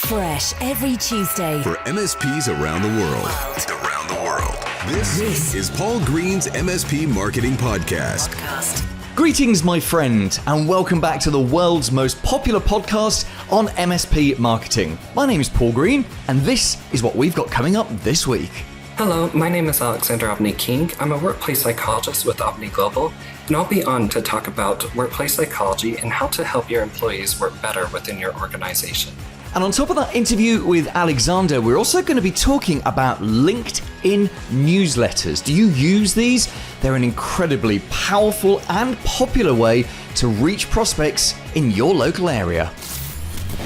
Fresh every Tuesday for MSPs around the world. This is Paul Green's MSP Marketing Podcast. Greetings, my friend, and welcome back to the world's most popular podcast on MSP marketing. My name is Paul Green, and this is what we've got coming up this week. Hello, my name is Alexander Abney-King. I'm a workplace psychologist with Abney Global, and I'll be on to talk about workplace psychology and how to help your employees work better within your organization. And on top of that interview with Alexander, we're also going to be talking about LinkedIn newsletters. Do you use these? They're an incredibly powerful and popular way to reach prospects in your local area.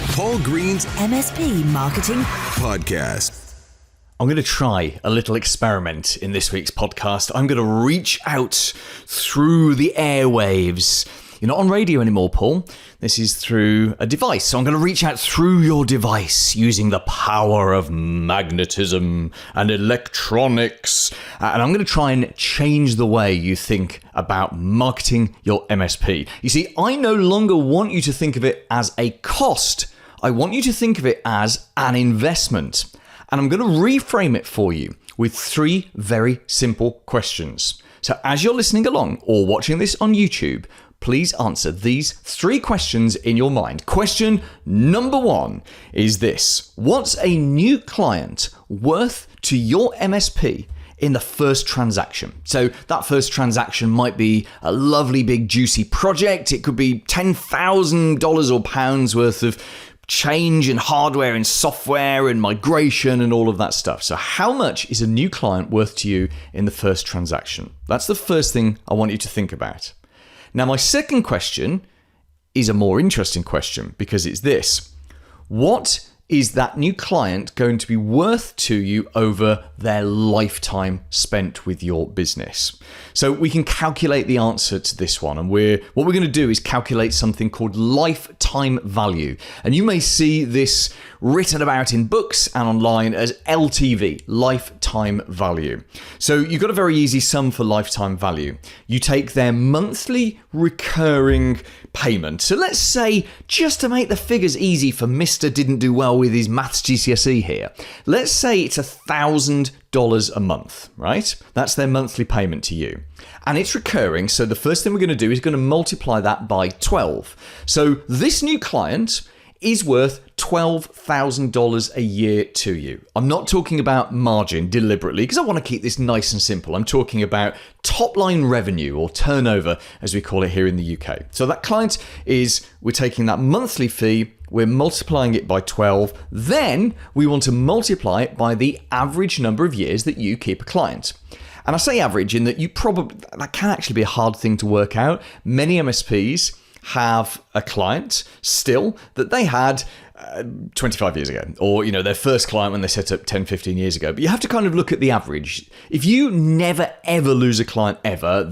Paul Green's MSP Marketing Podcast. I'm going to try a little experiment in this week's podcast. I'm going to reach out through the airwaves. You're not on radio anymore, Paul. This is through a device. So I'm going to reach out through your device using the power of magnetism and electronics. And I'm going to try and change the way you think about marketing your MSP. You see, I no longer want you to think of it as a cost. I want you to think of it as an investment. And I'm going to reframe it for you with three very simple questions. So as you're listening along or watching this on YouTube, please answer these three questions in your mind. Question number one is this: what's a new client worth to your MSP in the first transaction? So that first transaction might be a lovely big juicy project. It could be $10,000 or pounds worth of change in hardware and software and migration and all of that stuff. So how much is a new client worth to you in the first transaction? That's the first thing I want you to think about. Now, my second question is a more interesting question because it's this: what is that new client going to be worth to you over their lifetime spent with your business? So we can calculate the answer to this one, and what we're going to do is calculate something called lifetime value. And you may see this written about in books and online as LTV, lifetime value. So you've got a very easy sum for lifetime value. You take their monthly recurring payment. So let's say, just to make the figures easy for Mr. Didn't Do Well with his maths GCSE here, let's say it's $1,000 a month, right? That's their monthly payment to you. And it's recurring, so the first thing we're going to do is going to multiply that by 12. So this new client is worth $12,000 a year to you. I'm not talking about margin deliberately because I want to keep this nice and simple. I'm talking about top line revenue, or turnover as we call it here in the UK. So that client we're taking that monthly fee, we're multiplying it by 12. Then we want to multiply it by the average number of years that you keep a client. And I say average in that that can actually be a hard thing to work out. Many MSPs have a client still that they had 25 years ago, or their first client when they set up 10, 15 years ago. But you have to kind of look at the average. If you never ever lose a client ever,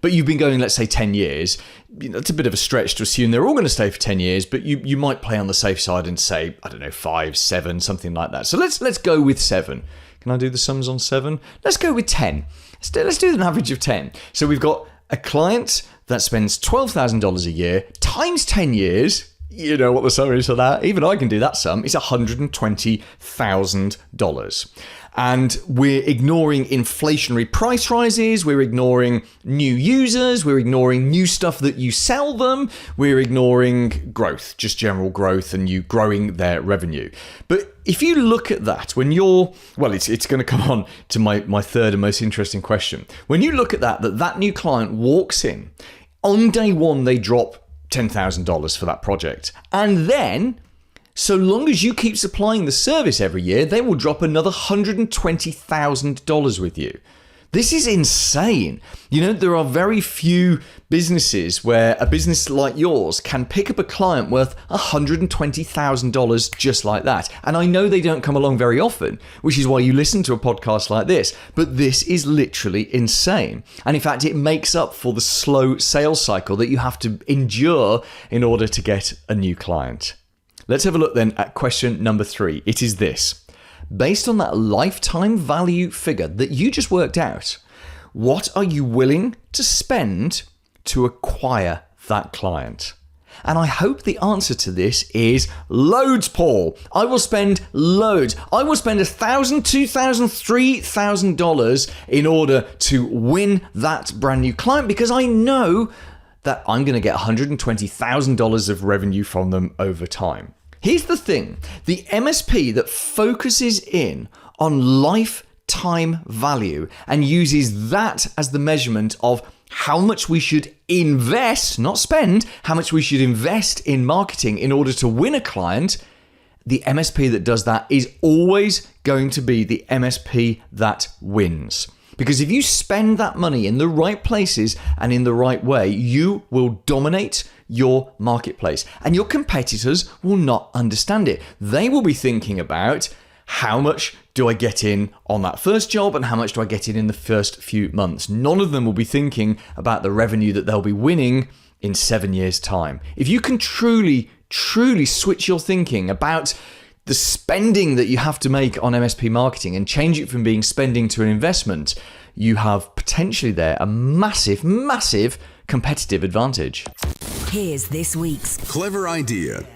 but you've been going, let's say 10 years, it's a bit of a stretch to assume they're all going to stay for 10 years, but you might play on the safe side and say, 5, 7, something like that. So let's go with 7. Can I do the sums on 7? Let's go with 10. Let's do an average of 10. So we've got a client that spends $12,000 a year times 10 years. You know what the sum is for that? Even I can do that sum. It's $120,000. And we're ignoring inflationary price rises. We're ignoring new users. We're ignoring new stuff that you sell them. We're ignoring growth, just general growth and you growing their revenue. But if you look at that, it's going to come on to my third and most interesting question. When you look at that new client walks in, on day one, they drop $10,000 for that project. And then, so long as you keep supplying the service every year, they will drop another $120,000 with you. This is insane. There are very few businesses where a business like yours can pick up a client worth $120,000 just like that. And I know they don't come along very often, which is why you listen to a podcast like this. But this is literally insane. And in fact, it makes up for the slow sales cycle that you have to endure in order to get a new client. Let's have a look then at question number 3. It is this: based on that lifetime value figure that you just worked out, what are you willing to spend to acquire that client? And I hope the answer to this is loads, Paul. I will spend loads. I will spend $1,000, $2,000, $3,000 in order to win that brand new client because I know that I'm going to get $120,000 of revenue from them over time. Here's the thing. The MSP that focuses in on lifetime value and uses that as the measurement of how much we should invest, not spend, how much we should invest in marketing in order to win a client, the MSP that does that is always going to be the MSP that wins. Because if you spend that money in the right places and in the right way, you will dominate your marketplace and your competitors will not understand it. They will be thinking about how much do I get in on that first job and how much do I get in the first few months. None of them will be thinking about the revenue that they'll be winning in 7 years' time. If you can truly switch your thinking about the spending that you have to make on MSP marketing and change it from being spending to an investment, you have potentially there a massive competitive advantage. Here's this week's Clever idea.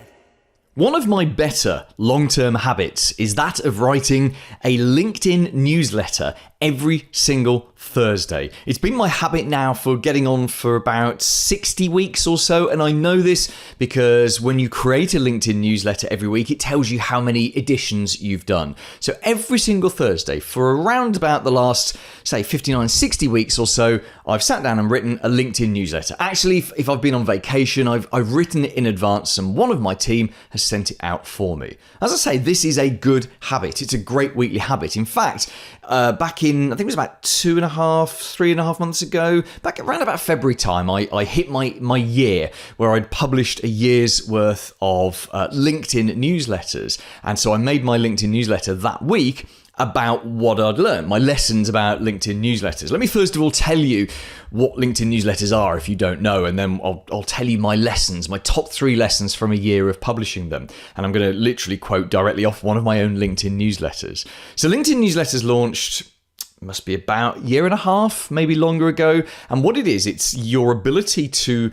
One of my better long-term habits is that of writing a LinkedIn newsletter every single Thursday. It's been my habit now for getting on for about 60 weeks or so, and I know this because when you create a LinkedIn newsletter every week, it tells you how many editions you've done. So every single Thursday for around about the last, say, 59, 60 weeks or so, I've sat down and written a LinkedIn newsletter. Actually, if I've been on vacation, I've written it in advance, and one of my team has sent it out for me. As I say, this is a good habit. It's a great weekly habit. In fact, back in, I think it was about 3.5 months ago, back around about February time, I hit my year where I'd published a year's worth of LinkedIn newsletters. And so I made my LinkedIn newsletter that week about what I'd learned, my lessons about LinkedIn newsletters. Let me first of all tell you what LinkedIn newsletters are if you don't know, and then I'll tell you my lessons, my top 3 lessons from a year of publishing them. And I'm going to literally quote directly off one of my own LinkedIn newsletters. So LinkedIn newsletters launched, must be about a year and a half, maybe longer ago. And what it is, it's your ability to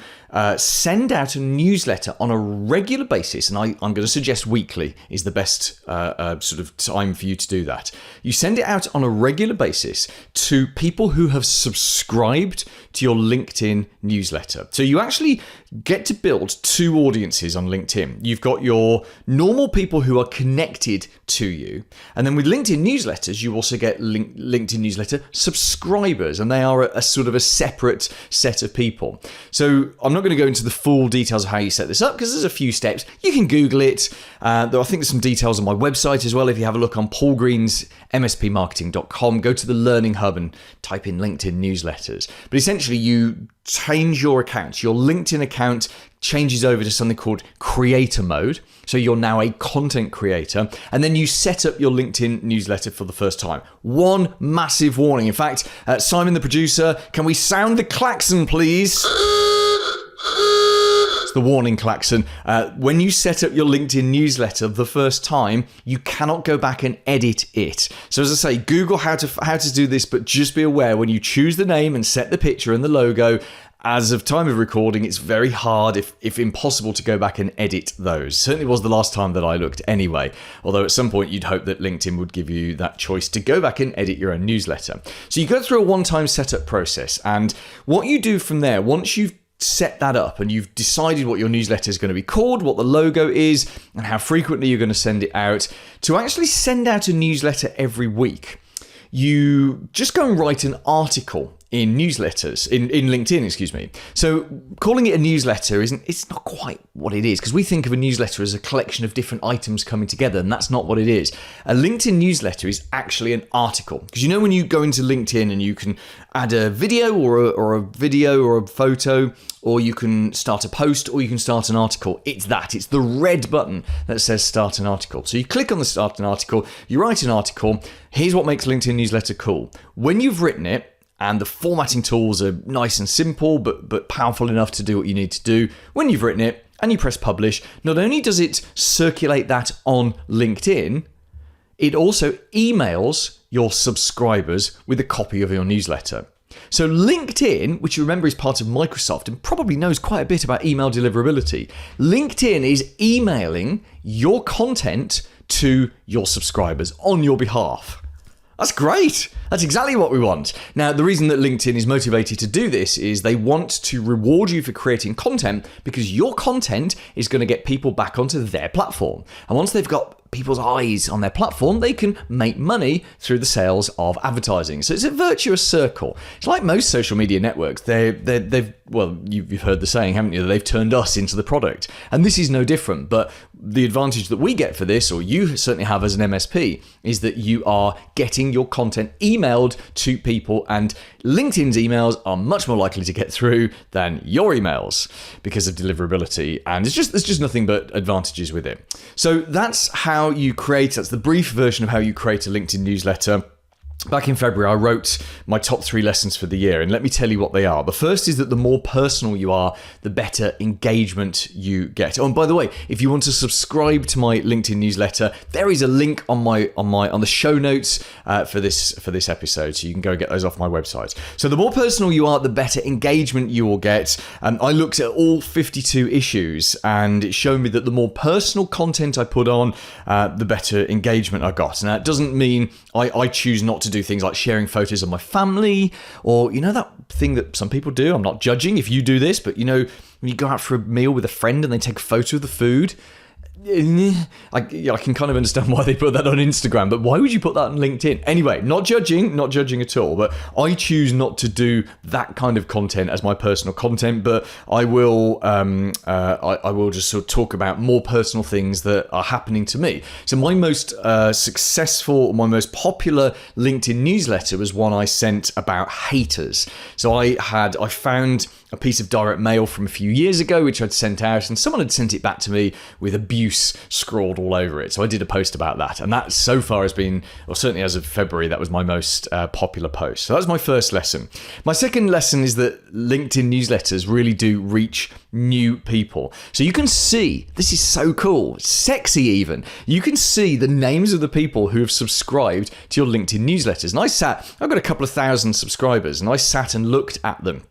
send out a newsletter on a regular basis. And I'm going to suggest weekly is the best sort of time for you to do that. You send it out on a regular basis to people who have subscribed to your LinkedIn newsletter. So you actually get to build 2 audiences on LinkedIn. You've got your normal people who are connected to you. And then with LinkedIn newsletters, you also get LinkedIn newsletter subscribers, and they are a sort of a separate set of people. So I'm not going to go into the full details of how you set this up because there's a few steps. You can Google it. I think there's some details on my website as well. If you have a look on paulgreens.mspmarketing.com, go to the Learning Hub and type in LinkedIn newsletters. But essentially, you change your account. Your LinkedIn account changes over to something called creator mode. So you're now a content creator, and then you set up your LinkedIn newsletter for the first time. One massive warning. In fact, Simon, the producer, can we sound the klaxon, please? It's the warning klaxon. When you set up your LinkedIn newsletter the first time, you cannot go back and edit it. So as I say, Google how to do this, but just be aware when you choose the name and set the picture and the logo, as of time of recording, it's very hard, if impossible, to go back and edit those. Certainly was the last time that I looked anyway, although at some point you'd hope that LinkedIn would give you that choice to go back and edit your own newsletter. So you go through a one-time setup process, and what you do from there, once you've set that up and you've decided what your newsletter is going to be called, what the logo is, and how frequently you're going to send it out, to actually send out a newsletter every week, you just go and write an article in newsletters, in LinkedIn, excuse me. So calling it a newsletter it's not quite what it is, because we think of a newsletter as a collection of different items coming together, and that's not what it is. A LinkedIn newsletter is actually an article, because you know when you go into LinkedIn and you can add a video or a video or a photo, or you can start a post, or you can start an article. It's the red button that says start an article. So you click on the start an article, you write an article. Here's what makes LinkedIn newsletter cool. When you've written it, and the formatting tools are nice and simple, but powerful enough to do what you need to do. When you've written it and you press publish, not only does it circulate that on LinkedIn, it also emails your subscribers with a copy of your newsletter. So LinkedIn, which you remember is part of Microsoft and probably knows quite a bit about email deliverability, LinkedIn is emailing your content to your subscribers on your behalf. That's great. That's exactly what we want. Now, the reason that LinkedIn is motivated to do this is they want to reward you for creating content because your content is going to get people back onto their platform. And once they've got people's eyes on their platform, they can make money through the sales of advertising. So it's a virtuous circle. It's like most social media networks. They've well, you've heard the saying, haven't you? They've turned us into the product. And this is no different. But the advantage that we get for this, or you certainly have as an MSP, is that you are getting your content emailed to people, and LinkedIn's emails are much more likely to get through than your emails because of deliverability. And there's just nothing but advantages with it. So that's the brief version of how you create a LinkedIn newsletter. Back in February, I wrote my top 3 lessons for the year, and let me tell you what they are. The first is that the more personal you are, the better engagement you get. Oh, and by the way, if you want to subscribe to my LinkedIn newsletter, there is a link on the show notes for this episode, so you can go get those off my website. So the more personal you are, the better engagement you will get. I looked at all 52 issues, and it showed me that the more personal content I put on, the better engagement I got. Now, it doesn't mean I choose not to do things like sharing photos of my family, or that thing that some people do. I'm not judging if you do this, but when you go out for a meal with a friend and they take a photo of the food, I can kind of understand why they put that on Instagram, but why would you put that on LinkedIn? Anyway, not judging at all, but I choose not to do that kind of content as my personal content, but I will just sort of talk about more personal things that are happening to me. So my most successful, my most popular LinkedIn newsletter was one I sent about haters. So I found a piece of direct mail from a few years ago, which I'd sent out, and someone had sent it back to me with abuse scrawled all over it. So I did a post about that. And that so far has been, or certainly as of February, that was my most popular post. So that was my first lesson. My second lesson is that LinkedIn newsletters really do reach new people. So you can see, this is so cool, sexy even. You can see the names of the people who have subscribed to your LinkedIn newsletters. And I've got a couple of thousand subscribers, and I sat and looked at them.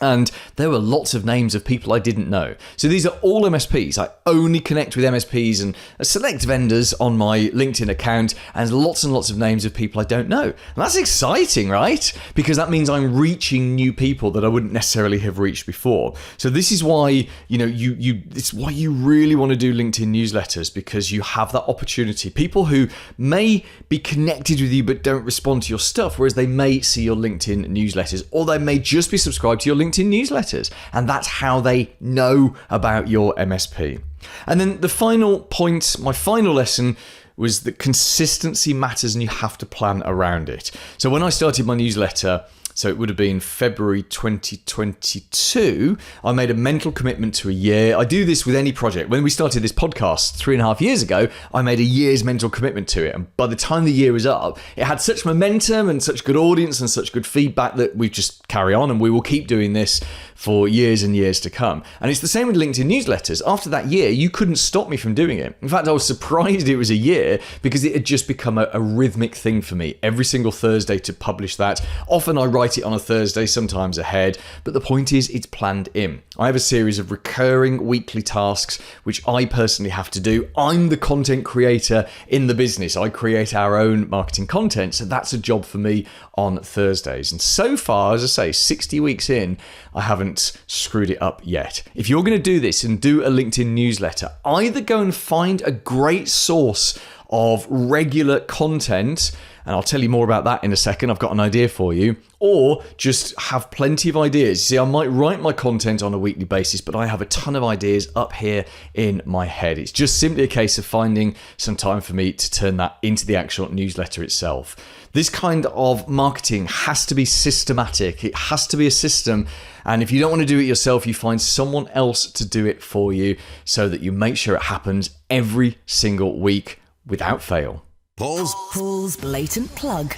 And there were lots of names of people I didn't know. So these are all MSPs. I only connect with MSPs and select vendors on my LinkedIn account, and lots of names of people I don't know. And that's exciting, right? Because that means I'm reaching new people that I wouldn't necessarily have reached before. So this is why, it's why you really want to do LinkedIn newsletters, because you have that opportunity. People who may be connected with you but don't respond to your stuff, whereas they may see your LinkedIn newsletters, or they may just be subscribed to your LinkedIn newsletters, and that's how they know about your MSP. And then the final point, my final lesson, was that consistency matters and you have to plan around it. So when I started my newsletter, so it would have been February 2022, I made a mental commitment to a year. I do this with any project. When we started this podcast 3.5 years ago, I made a year's mental commitment to it. And by the time the year was up, it had such momentum and such good audience and such good feedback that we just carry on, and we will keep doing this for years and years to come. And it's the same with LinkedIn newsletters. After that year, you couldn't stop me from doing it. In fact, I was surprised it was a year, because it had just become a rhythmic thing for me every single Thursday to publish that. Often I write it on a Thursday, sometimes ahead, but the point is it's planned in. I have a series of recurring weekly tasks which I personally have to do. I'm the content creator in the business. I create our own marketing content, so that's a job for me on Thursdays. And so far, as I say, 60 weeks in, I haven't screwed it up yet. If you're going to do this and do a LinkedIn newsletter, either go and find a great source of regular content, and I'll tell you more about that in a second. I've got an idea for you. Or just have plenty of ideas. See, I might write my content on a weekly basis, but I have a ton of ideas up here in my head. It's just simply a case of finding some time for me to turn that into the actual newsletter itself. This kind of marketing has to be systematic. It has to be a system. And if you don't want to do it yourself, you find someone else to do it for you, so that you make sure it happens every single week without fail. Paul's blatant plug.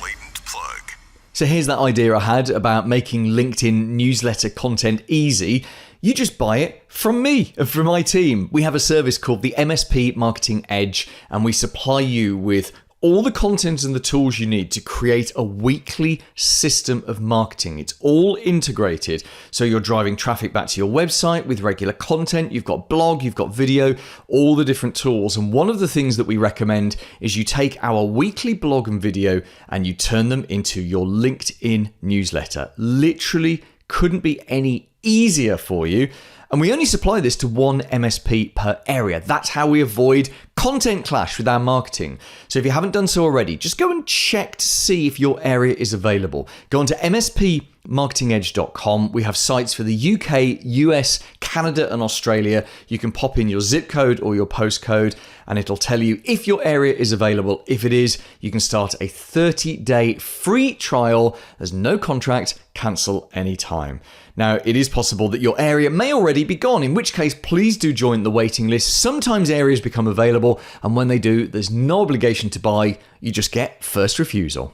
So here's that idea I had about making LinkedIn newsletter content easy. You just buy it from me and from my team. We have a service called the MSP Marketing Edge, and we supply you with all the content and the tools you need to create a weekly system of marketing. It's all integrated. So you're driving traffic back to your website with regular content. You've got blog, you've got video, all the different tools. And one of the things that we recommend is you take our weekly blog and video and you turn them into your LinkedIn newsletter. Literally couldn't be any easier for you. And we only supply this to one MSP per area. That's how we avoid content clash with our marketing. So if you haven't done so already, just go and check to see if your area is available. Go on to mspmarketingedge.com. We have sites for the UK, US, Canada, and Australia. You can pop in your zip code or your postcode, and it'll tell you if your area is available. If it is, you can start a 30-day free trial. There's no contract, cancel anytime. Now, it is possible that your area may already be gone, in which case, please do join the waiting list. Sometimes areas become available, and when they do, there's no obligation to buy. You just get first refusal.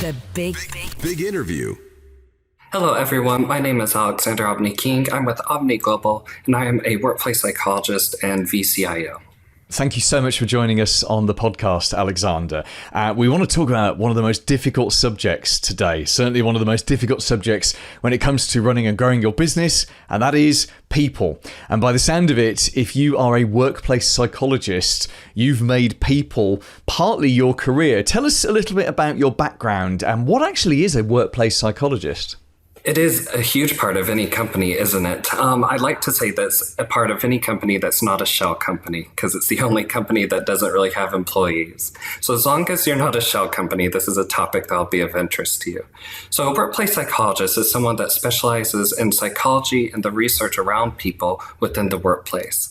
The big interview. Hello, everyone. My name is Alexander Abney-King. I'm with Abney Global, and I am a workplace psychologist and vCIO. Thank you so much for joining us on the podcast, Alexander. We want to talk about one of the most difficult subjects today, certainly one of the most difficult subjects when it comes to running and growing your business, and that is people. And by the sound of it, if you are a workplace psychologist, you've made people partly your career. Tell us a little bit about your background and what actually is a workplace psychologist. It is a huge part of any company, isn't it? I'd like to say that's a part of any company that's not a shell company, because it's the only company that doesn't really have employees. So as long as you're not a shell company, this is a topic that'll be of interest to you. So a workplace psychologist is someone that specializes in psychology and the research around people within the workplace.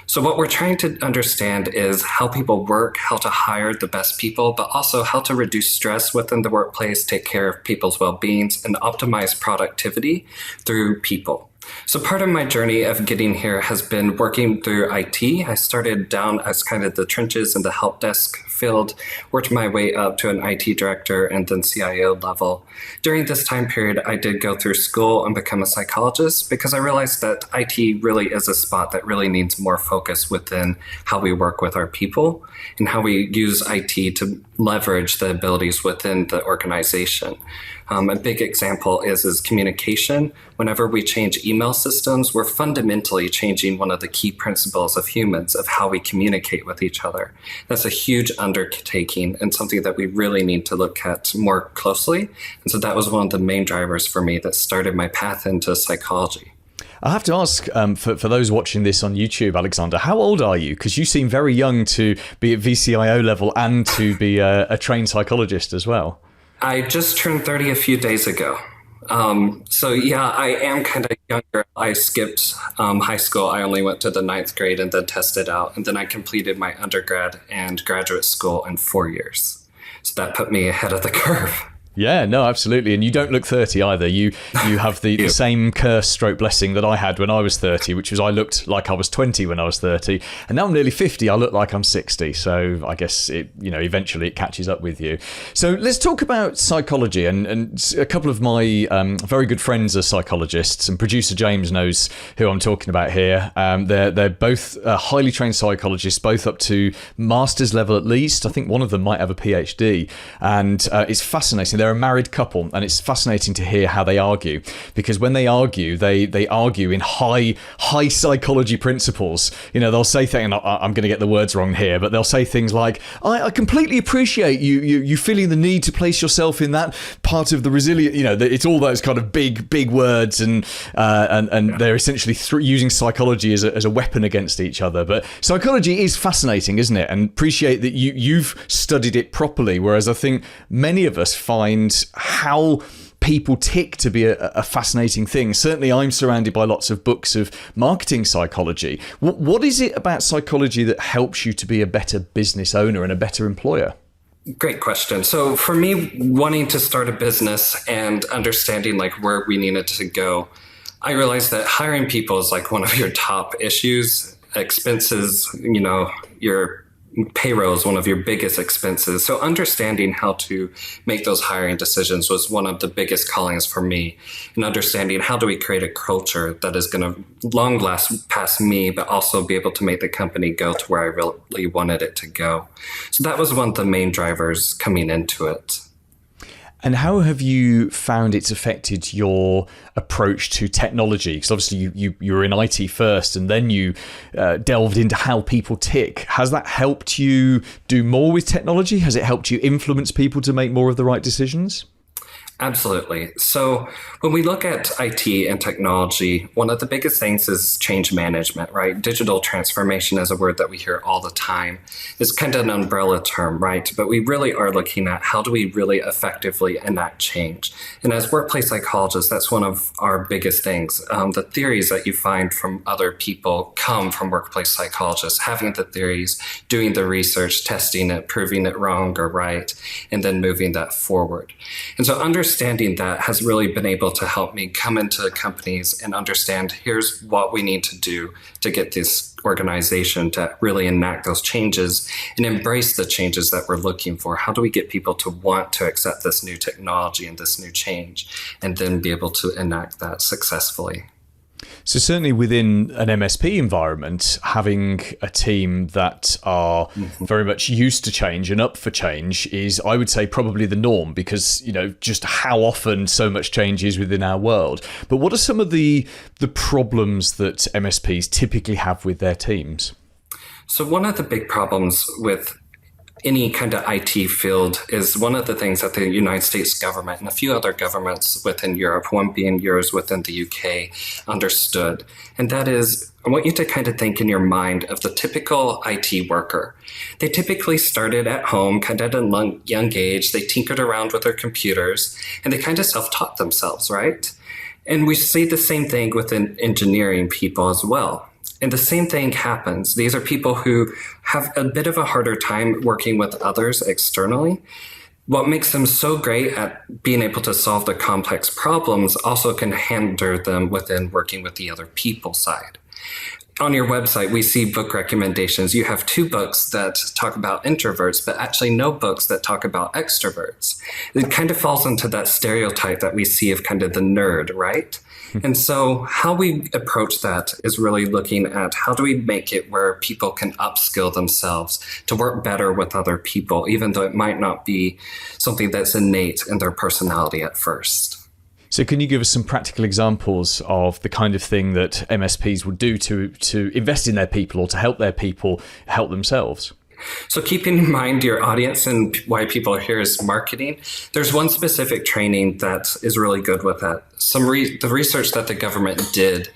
So what we're trying to understand is how people work, how to hire the best people, but also how to reduce stress within the workplace, take care of people's well-beings, and optimize productivity through people. So part of my journey of getting here has been working through IT. I started down as kind of the trenches in the help desk field, worked my way up to an IT director and then CIO level. During this time period, I did go through school and become a psychologist because I realized that IT really is a spot that really needs more focus within how we work with our people and how we use IT to leverage the abilities within the organization. A big example is communication. Whenever we change email systems, we're fundamentally changing one of the key principles of humans of how we communicate with each other. That's a huge undertaking and something that we really need to look at more closely. And so that was one of the main drivers for me that started my path into psychology. I have to ask, for those watching this on YouTube, Alexander, how old are you? Because you seem very young to be at vCIO level and to be a trained psychologist as well. I just turned 30 a few days ago. So yeah, I am kind of younger. I skipped high school. I only went to the 9th grade and then tested out. And then I completed my undergrad and graduate school in 4 years. So that put me ahead of the curve. Yeah, no, absolutely. And you don't look 30 either. You have the same curse stroke blessing that I had when I was 30, which was I looked like I was 20 when I was 30. And now I'm nearly 50, I look like I'm 60. So I guess eventually it catches up with you. So let's talk about psychology. And a couple of my very good friends are psychologists, and producer James knows who I'm talking about here. They're both highly trained psychologists, both up to master's level at least. I think one of them might have a PhD. And it's fascinating. They're a married couple, and it's fascinating to hear how they argue, because when they argue, they argue in high psychology principles. They'll say things, and I'm going to get the words wrong here, but they'll say things like, I completely appreciate you feeling the need to place yourself in that part of the resilient, it's all those kind of big words, and they're essentially using psychology as a weapon against each other. But psychology is fascinating, isn't it? And appreciate that you've studied it properly, whereas I think many of us find how people tick to be a fascinating thing. Certainly I'm surrounded by lots of books of marketing psychology. What is it about psychology that helps you to be a better business owner and a better employer? Great question. So for me, wanting to start a business and understanding where we needed to go, I realized that hiring people is one of your top issues. Expenses, your payroll is one of your biggest expenses. So understanding how to make those hiring decisions was one of the biggest callings for me, and understanding how do we create a culture that is going to long last past me, but also be able to make the company go to where I really wanted it to go. So that was one of the main drivers coming into it. And how have you found it's affected your approach to technology? Because obviously you were in IT first, and then you delved into how people tick. Has that helped you do more with technology? Has it helped you influence people to make more of the right decisions? Absolutely. So when we look at IT and technology, one of the biggest things is change management, right? Digital transformation is a word that we hear all the time. It's kind of an umbrella term, right? But we really are looking at how do we really effectively enact change. And as workplace psychologists, that's one of our biggest things. The theories that you find from other people come from workplace psychologists, having the theories, doing the research, testing it, proving it wrong or right, and then moving that forward. And so understanding that has really been able to help me come into companies and understand here's what we need to do to get this organization to really enact those changes and embrace the changes that we're looking for. How do we get people to want to accept this new technology and this new change, and then be able to enact that successfully? So certainly within an MSP environment, having a team that are very much used to change and up for change is, I would say, probably the norm, because, just how often so much change is within our world. But what are some of the problems that MSPs typically have with their teams? So one of the big problems with any kind of IT field is one of the things that the United States government and a few other governments within Europe, one being yours within the UK, understood. And that is, I want you to kind of think in your mind of the typical IT worker. They typically started at home, kind of at a young age. They tinkered around with their computers, and they kind of self-taught themselves, right? And we see the same thing within engineering people as well. And the same thing happens. These are people who have a bit of a harder time working with others externally. What makes them so great at being able to solve the complex problems also can hinder them within working with the other people side. On your website, we see book recommendations. You have 2 books that talk about introverts, but actually no books that talk about extroverts. It kind of falls into that stereotype that we see of kind of the nerd, right? And so how we approach that is really looking at how do we make it where people can upskill themselves to work better with other people, even though it might not be something that's innate in their personality at first. So can you give us some practical examples of the kind of thing that MSPs would do to invest in their people, or to help their people help themselves? So keeping in mind your audience and why people are here is marketing, there's one specific training that is really good with that. The research that the government did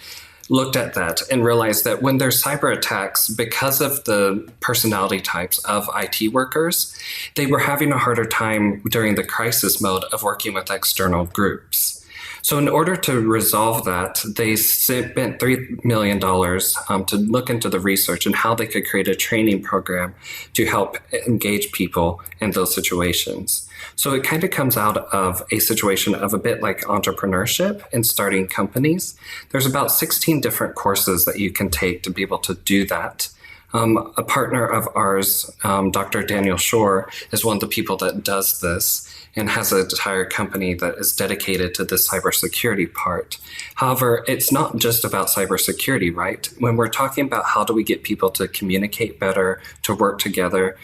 looked at that and realized that when there's cyber attacks, because of the personality types of IT workers, they were having a harder time during the crisis mode of working with external groups. So in order to resolve that, they spent $3 million to look into the research and how they could create a training program to help engage people in those situations. So it kind of comes out of a situation of a bit like entrepreneurship and starting companies. There's about 16 different courses that you can take to be able to do that. A partner of ours, Dr. Daniel Shore, is one of the people that does this and has an entire company that is dedicated to the cybersecurity part. However, it's not just about cybersecurity, right? When we're talking about how do we get people to communicate better, to work together,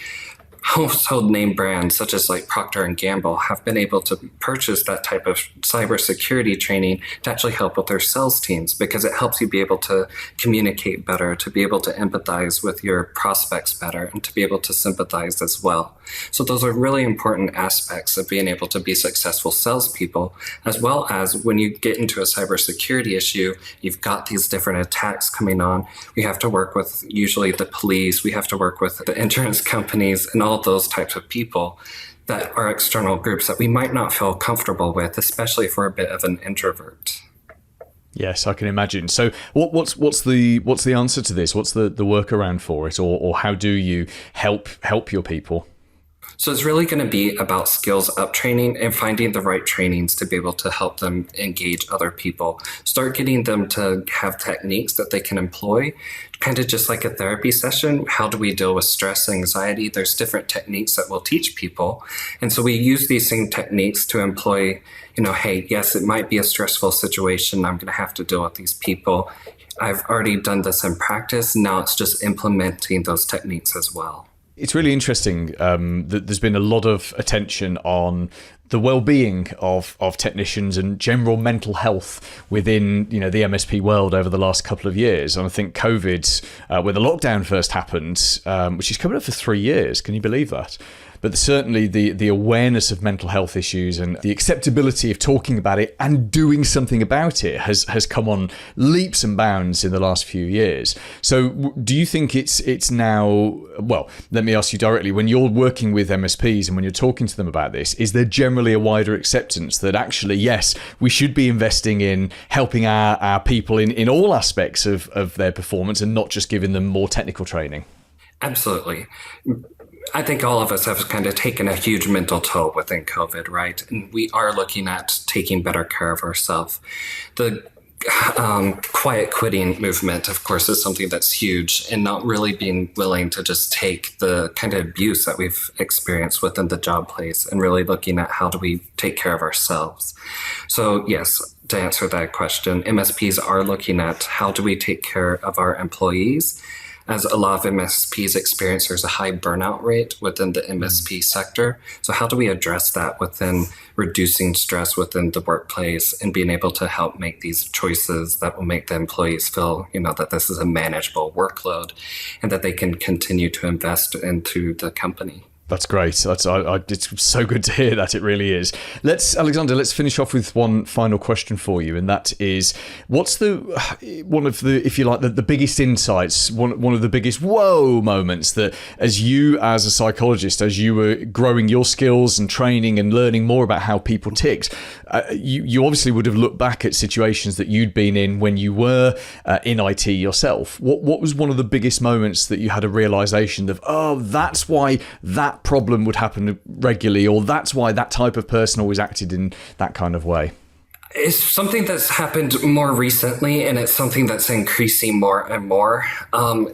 household name brands such as like Procter & Gamble have been able to purchase that type of cybersecurity training to actually help with their sales teams, because it helps you be able to communicate better, to be able to empathize with your prospects better, and to be able to sympathize as well. So those are really important aspects of being able to be successful salespeople, as well as when you get into a cybersecurity issue, you've got these different attacks coming on. We have to work with usually the police, we have to work with the insurance companies and all those types of people that are external groups that we might not feel comfortable with, especially for a bit of an introvert. Yes, I can imagine. So what's the answer to this? What's the workaround for it, or how do you help your people? So it's really going to be about skills up training and finding the right trainings to be able to help them engage other people. Start getting them to have techniques that they can employ, kind of just like a therapy session. How do we deal with stress, anxiety? There's different techniques that we'll teach people. And so we use these same techniques to employ, hey, yes, it might be a stressful situation. I'm going to have to deal with these people. I've already done this in practice. Now it's just implementing those techniques as well. It's really interesting that there's been a lot of attention on the well-being of technicians and general mental health within the MSP world over the last couple of years. And I think COVID, when the lockdown first happened, which is coming up for 3 years, can you believe that? But certainly the awareness of mental health issues and the acceptability of talking about it and doing something about it has come on leaps and bounds in the last few years. So do you think it's now, well, let me ask you directly, when you're working with MSPs and when you're talking to them about this, is there generally a wider acceptance that actually, yes, we should be investing in helping our people in all aspects of their performance and not just giving them more technical training? Absolutely. I think all of us have kind of taken a huge mental toll within COVID, right? And we are looking at taking better care of ourselves. The quiet quitting movement, of course, is something that's huge, and not really being willing to just take the kind of abuse that we've experienced within the job place and really looking at how do we take care of ourselves. So yes, to answer that question, MSPs are looking at how do we take care of our employees. As a lot of MSPs experience, there's a high burnout rate within the MSP sector. So how do we address that within reducing stress within the workplace and being able to help make these choices that will make the employees feel, that this is a manageable workload and that they can continue to invest into the company? That's great. It's so good to hear that. It really is. Alexander, let's finish off with one final question for you, and that is, what's one of the, if you like, the biggest insights, one of the biggest whoa moments that, as a psychologist, as you were growing your skills and training and learning more about how people ticked, you obviously would have looked back at situations that you'd been in when you were in IT yourself. What was one of the biggest moments that you had a realization of, oh, that's why that problem would happen regularly, or that's why that type of person always acted in that kind of way? It's something that's happened more recently, and it's something that's increasing more and more.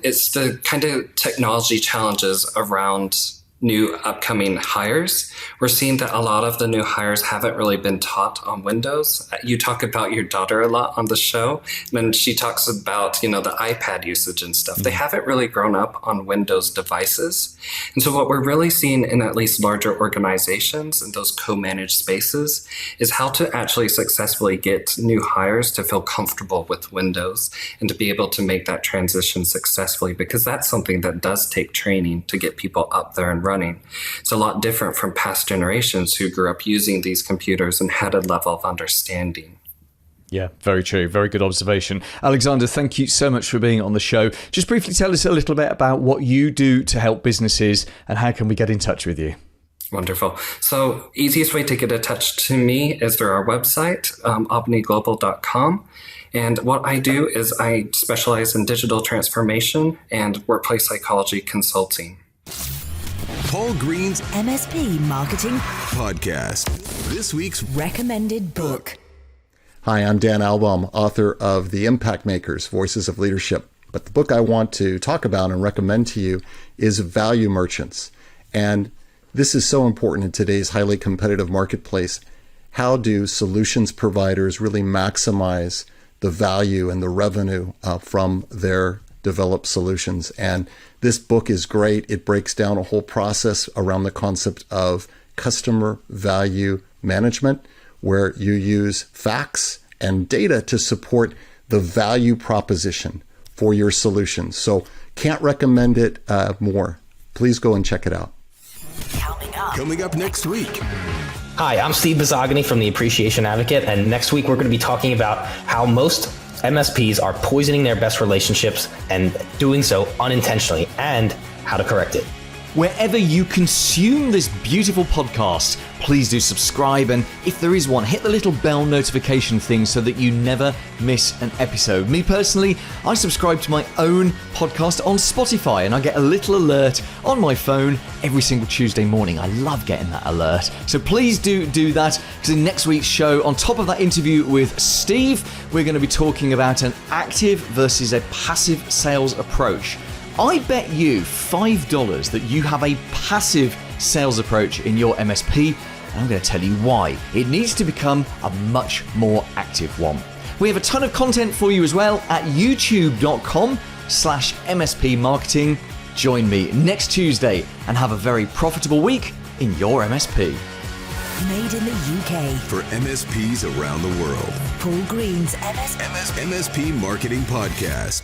It's the kind of technology challenges around new upcoming hires. We're seeing that a lot of the new hires haven't really been taught on Windows. You talk about your daughter a lot on the show, and she talks about, the iPad usage and stuff. They haven't really grown up on Windows devices. And so what we're really seeing in at least larger organizations and those co-managed spaces is how to actually successfully get new hires to feel comfortable with Windows and to be able to make that transition successfully, because that's something that does take training to get people up there and running. It's a lot different from past generations who grew up using these computers and had a level of understanding. Yeah, very true. Very good observation. Alexander, thank you so much for being on the show. Just briefly tell us a little bit about what you do to help businesses and how can we get in touch with you? Wonderful. So easiest way to get in touch to me is through our website, abneyglobal.com. And what I do is I specialize in digital transformation and workplace psychology consulting. Paul Green's MSP Marketing Podcast. This week's recommended book. Hi, I'm Dan Albom, author of The Impact Makers, Voices of Leadership. But the book I want to talk about and recommend to you is Value Merchants. And this is so important in today's highly competitive marketplace. How do solutions providers really maximize the value and the revenue from their developed solutions? And this book is great. It breaks down a whole process around the concept of customer value management, where you use facts and data to support the value proposition for your solutions. So can't recommend it more. Please go and check it out. Coming up next week. Hi, I'm Steve Bizzagni from The Appreciation Advocate, and next week we're going to be talking about how most MSPs are poisoning their best relationships and doing so unintentionally, and how to correct it. Wherever you consume this beautiful podcast, please do subscribe, and if there is one, hit the little bell notification thing so that you never miss an episode. Me personally, I subscribe to my own podcast on Spotify, and I get a little alert on my phone every single Tuesday morning. I love getting that alert. So please do that, because in next week's show, on top of that interview with Steve, we're going to be talking about an active versus a passive sales approach. I bet you $5 that you have a passive sales approach in your MSP, and I'm going to tell you why. It needs to become a much more active one. We have a ton of content for you as well at youtube.com/MSP Marketing. Join me next Tuesday and have a very profitable week in your MSP. Made in the UK. For MSPs around the world. Paul Green's MSP Marketing Podcast.